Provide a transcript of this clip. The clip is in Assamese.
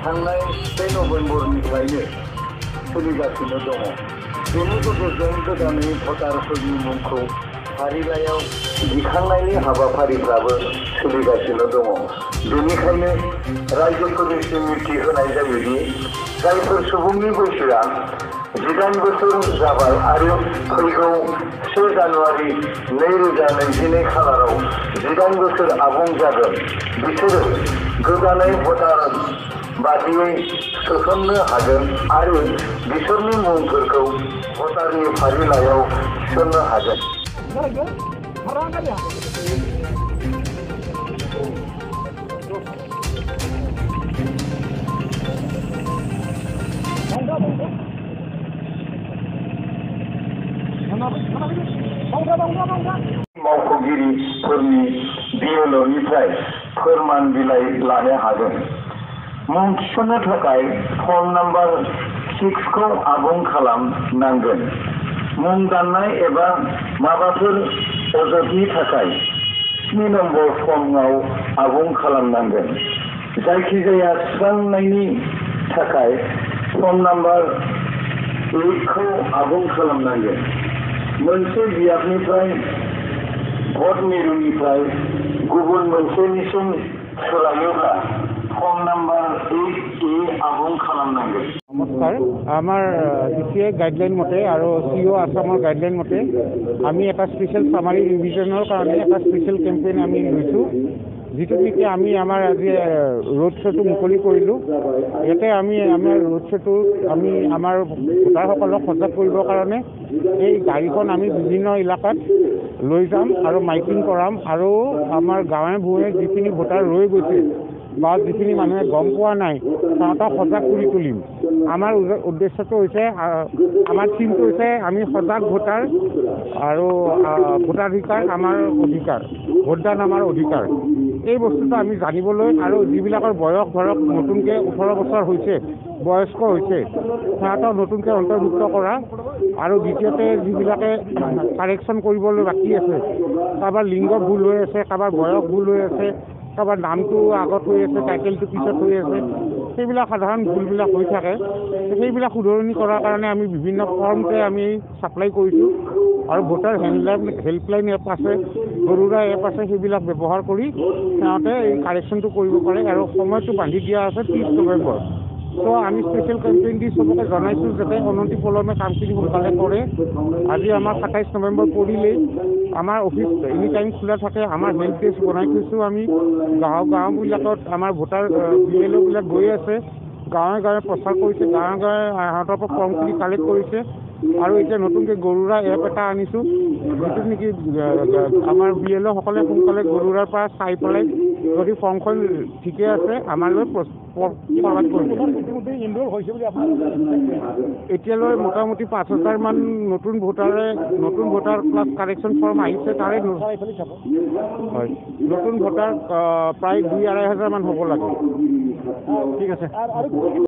थांनाय 1 नभेम्बरनिफ्रायनो सोलिगासिनो दङ। बेनि गेजेरजों गोदानै भटारफोरनि मुंखौ फारिलाइयाव दिखांनायनि हाबाफारिफ्राबो सोलिगासिनो दङ। बेनिखायनो रायजोफोरनिसिम मिथिहोनाय जायोदि जायफोर सुबुंनि बैसोआ 18 बोसोर जाबाय आरो फैगौ 1 जानुवारि 2022 खालाराव 18 बोसोर आबुं जागोन, बिसोरो गोदानै भटार बादियै सोसननो हागोन आरो बिसोरनि मुंफोरखौ भटारनि फारिलाइयाव थिसननो हागोन। मावख'गिरिफोरनि बिएलअनिफ्राय फोरमान बिलाइ लानो हागोन। मुं थिसननो थाखाय फर्म नम्बर 6 खौ आबुं खालामनांगोन। मुं दाननाय एबा माबाफोर अजदनि थाखाय 7 नम्बर फर्मआव आबुं खालामनांगोन। जायखिजाया थिसननायनि थाखाय फर्म नम्बर 8 खौ आबुं खालामनांगोन। मोनसे बियाबनिफ्राय भट मिरुनिफ्राय गुबुन मोनसेनिसिम सोलायोब्ला फर्म नम्बर 8A आबुं खालामनांगोन। नमस्कार, আমাৰ DCA গাইডলাইন মতে আৰু CO আসামৰ গাইডলাইন মতে আমি এটা স্পেচিয়েল সামাৰী ৰিভিজনৰ কাৰণে এটা স্পেচিয়েল কেম্পেইন আমি লৈছোঁ, যিটো নেকি আমি আমাৰ আজি ৰোড শ্ব'টো মুকলি কৰিলোঁ। ইয়াতে আমি আমাৰ ৰোড শ্ব'টো আমি আমাৰ ভোটাৰসকলক সজাগ কৰিবৰ কাৰণে এই গাড়ীখন আমি বিভিন্ন এলেকাত লৈ যাম আৰু মাইকিং কৰাম আৰু আমাৰ গাঁৱে ভূঞে যিখিনি ভোটাৰ ৰৈ গৈছে বা যিখিনি মানুহে গম পোৱা নাই তাহাঁতক সজাগ কৰি তুলিম। আমাৰ উদ্দেশ্যটো হৈছে, আমাৰ থিমটো হৈছে আমি সজাগ ভোটাৰ আৰু ভোটাধিকাৰ আমাৰ অধিকাৰ, ভোটদান আমাৰ অধিকাৰ। এই বস্তুটো আমি জানিবলৈ আৰু যিবিলাকৰ বয়স ধৰক নতুনকৈ 18 বছৰ হৈছে, বয়স্ক হৈছে, সিহঁতক নতুনকৈ অন্তৰ্ভুক্ত কৰা আৰু দ্বিতীয়তে যিবিলাকে কাৰেকশ্যন কৰিবলৈ বাকী আছে, কাৰোবাৰ লিংগ ভুল হৈ আছে, কাৰোবাৰ বয়স ভুল হৈ আছে, কাৰোবাৰ নামটো আগত হৈ আছে, টাইটেলটো পিছত হৈ আছে, সেইবিলাক সাধাৰণ ভুলবিলাক হৈ থাকে। সেইবিলাক শুধৰণি কৰাৰ কাৰণে আমি বিভিন্ন ফৰ্মতে আমি ছাপ্লাই কৰিছোঁ আৰু ভোটাৰ হেল্পলাইন এপ আছে, গৰুড়া এপ আছে, সেইবিলাক ব্যৱহাৰ কৰি সিহঁতে এই কাৰেকশ্যনটো কৰিব পাৰে আৰু সময়টো বান্ধি দিয়া আছে 30 নৱেম্বৰ। তো আমি স্পেচিয়েল কেম্পেইন দি চবকে জনাইছোঁ যাতে অনতি পলমে কামখিনি সোনকালে কৰে। আজি আমাৰ 27 নৱেম্বৰ পৰিলেই আমাৰ অফিচ এনি টাইম খোলা থাকে। আমাৰ হেল্প ডেস্ক বনাই থৈছোঁ। আমি গাঁওবিলাকত আমাৰ ভোটাৰ বিএলঅ'বিলাক গৈ আছে, গাঁৱে গাঁৱে প্ৰচাৰ কৰিছে, গাঁৱে গাঁৱে সিহঁতৰ পৰা ফৰ্মখিনি কালেক্ট কৰিছে আৰু এতিয়া নতুনকৈ গৰুড়া এপ এটা আনিছোঁ, যিটো নেকি আমাৰ বিএলঅ'সকলে সোনকালে গৰুড়াৰ পৰা চাই পেলাই যদি ফৰ্মখন ঠিকে আছে আমালৈ প্ৰভাৱ কৰিব। এতিয়ালৈ মোটামুটি 5,000 মান নতুন ভোটাৰ প্লাছ কাৰেকশ্যন ফৰ্ম আহিছে। তাৰে হয়, নতুন ভোটাৰ প্ৰায় 2,000-2,500 মান হ'ব লাগে। ঠিক আছে।